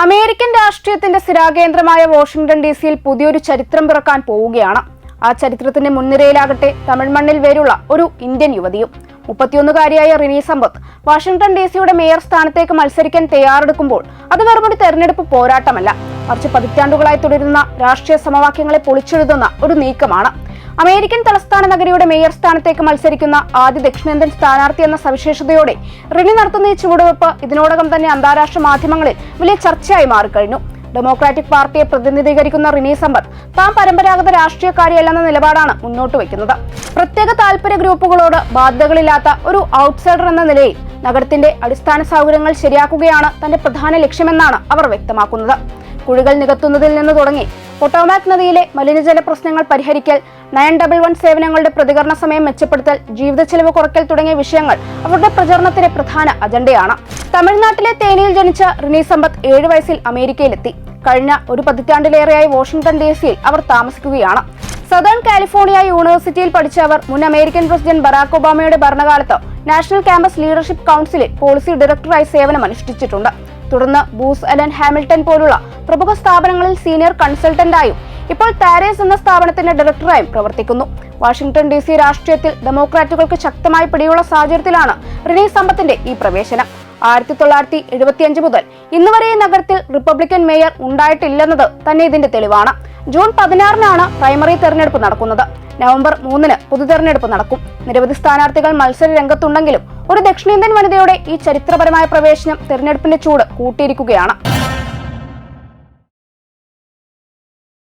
American രാഷ്ട്രീയത്തിന്റെ സ്ഥിരാകേന്ദ്രമായ Washington ഡിസിയിൽ പുതിയൊരു ചരിത്രം പിറക്കാൻ പോവുകയാണ്. ആ ചരിത്രത്തിന്റെ മുൻനിരയിലാകട്ടെ തമിഴ് മണ്ണിൽ വേരുള്ള ഒരു ഇന്ത്യൻ യുവതിയും. 31കാരിയായ റിനി സമ്പത്ത് വാഷിംഗ്ടൺ ഡിസിയുടെ മേയർ സ്ഥാനത്തേക്ക് മത്സരിക്കാൻ തയ്യാറെടുക്കുമ്പോൾ അത് വെറുമൊരു തെരഞ്ഞെടുപ്പ് പോരാട്ടമല്ല, മറിച്ച് പതിറ്റാണ്ടുകളായി തുടരുന്ന രാഷ്ട്രീയ സമവാക്യങ്ങളെ പൊളിച്ചെഴുതുന്ന ഒരു നീക്കമാണ്. അമേരിക്കൻ തലസ്ഥാന നഗരിയുടെ മേയർ സ്ഥാനത്തേക്ക് മത്സരിക്കുന്ന ആദ്യ ദക്ഷിണേന്ത്യൻ സ്ഥാനാർത്ഥി എന്ന സവിശേഷതയോടെ റിനി നടത്തുന്ന ഈ ചുവടുവെപ്പ് ഇതിനോടകം തന്നെ അന്താരാഷ്ട്ര മാധ്യമങ്ങളിൽ വലിയ ചർച്ചയായി മാറിക്കഴിഞ്ഞു. ഡെമോക്രാറ്റിക് പാർട്ടിയെ പ്രതിനിധീകരിക്കുന്ന റിനി സമ്പത്ത് താൻ പരമ്പരാഗത രാഷ്ട്രീയക്കാരിയല്ലെന്ന നിലപാടാണ് മുന്നോട്ട് വയ്ക്കുന്നത്. പ്രത്യേക താല്പര്യ ഗ്രൂപ്പുകളോട് ബാധ്യതകളില്ലാത്ത ഒരു ഔട്ട്സൈഡർ എന്ന നിലയിൽ നഗരത്തിന്റെ അടിസ്ഥാന സൗകര്യങ്ങൾ ശരിയാക്കുകയാണ് തന്റെ പ്രധാന ലക്ഷ്യമെന്നാണ് അവർ വ്യക്തമാക്കുന്നത്. കുഴികൾ നികത്തുന്നതിൽ നിന്ന് തുടങ്ങി പൊട്ടോമാക് നദിയിലെ മലിനജല പ്രശ്നങ്ങൾ പരിഹരിക്കൽ, 911 സേവനങ്ങളുടെ പ്രതികരണ സമയം മെച്ചപ്പെടുത്തൽ, ജീവിത ചെലവ് കുറയ്ക്കൽ തുടങ്ങിയ വിഷയങ്ങൾ അവരുടെ പ്രചരണത്തിന്റെ പ്രധാന അജണ്ടയാണ്. തമിഴ്നാട്ടിലെ തേനിയിൽ ജനിച്ച റിനി സമ്പത്ത് 7 വയസ്സിൽ അമേരിക്കയിലെത്തി. കഴിഞ്ഞ ഒരു പതിറ്റാണ്ടിലേറെയായി വാഷിംഗ്ടൺ ഡിസിയിൽ അവർ താമസിക്കുകയാണ്. സദേൺ കാലിഫോർണിയ യൂണിവേഴ്സിറ്റിയിൽ പഠിച്ച അവർ മുൻ അമേരിക്കൻ പ്രസിഡന്റ് ബറാക് ഒബാമയുടെ ഭരണകാലത്ത് നാഷണൽ ക്യാമ്പസ് ലീഡർഷിപ്പ് കൗൺസിലിൽ പോളിസി ഡയറക്ടറായി സേവനമനുഷ്ഠിച്ചിട്ടുണ്ട്. തുടർന്ന് ബൂസ് അലൻ ഹാമിൽട്ടൺ പോലുള്ള പ്രമുഖ സ്ഥാപനങ്ങളിൽ സീനിയർ കൺസൾട്ടന്റായും ഇപ്പോൾ താരേസ് എന്ന സ്ഥാപനത്തിന്റെ ഡയറക്ടറായും പ്രവർത്തിക്കുന്നു. വാഷിംഗ്ടൺ ഡിസി രാഷ്ട്രീയത്തിൽ ഡെമോക്രാറ്റുകൾക്ക് ശക്തമായി പിടിയുള്ള സാഹചര്യത്തിലാണ് റിനി സമ്പത്തിന്റെ ഈ പ്രവേശനം. 1975 മുതൽ ഇന്നുവരെ ഈ നഗരത്തിൽ റിപ്പബ്ലിക്കൻ മേയർ ഉണ്ടായിട്ടില്ലെന്നത് തന്നെ ഇതിന്റെ തെളിവാണ്. ജൂൺ 16-നാണ് പ്രൈമറി തെരഞ്ഞെടുപ്പ് നടക്കുന്നത്. നവംബർ 3-ന് പൊതുതെരഞ്ഞെടുപ്പ് നടക്കും. നിരവധി സ്ഥാനാർത്ഥികൾ മത്സര രംഗത്തുണ്ടെങ്കിലും ഒരു ദക്ഷിണേന്ത്യൻ വനിതയുടെ ഈ ചരിത്രപരമായ പ്രവേശനം തെരഞ്ഞെടുപ്പിന്റെ ചൂട് കൂട്ടിയിരിക്കുകയാണ്.